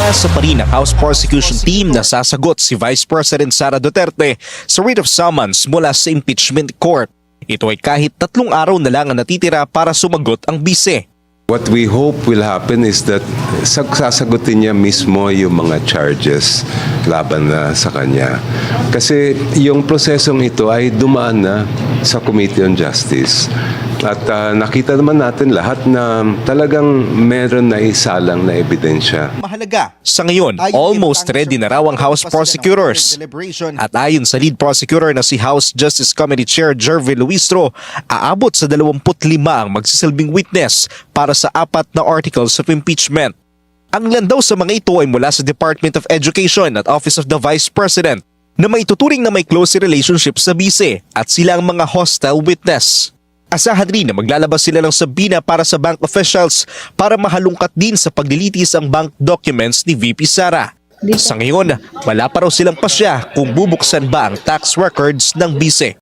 Umaasa pa rin ang House Prosecution Team na sasagot si Vice President Sara Duterte sa writ of summons mula sa impeachment court. Ito ay kahit 3 araw na lang ang natitira para sumagot ang bise. What we hope will happen is that sasagutin niya mismo yung mga charges laban na sa kanya. Kasi yung prosesong ito ay dumaan na sa Committee on Justice. At nakita naman natin lahat na talagang meron na isalang na ebidensya. Mahalaga. Sa ngayon, almost ready na raw ang House prosecutors. At ayon sa lead prosecutor na si House Justice Committee Chair Jervy Luistro, aabot sa 25 ang magsisilbing witness para sa 4 na articles of impeachment. Ang ilan daw sa mga ito ay mula sa Department of Education at Office of the Vice President na may tuturing na may close relationship sa bise at sila ang mga hostile witness. Asahan rin na maglalabas sila ng sabina para sa bank officials para mahalungkat din sa paglilitis ang bank documents ni VP Sara. Sa ngayon, wala pa raw silang pasya kung bubuksan ba ang tax records ng bise.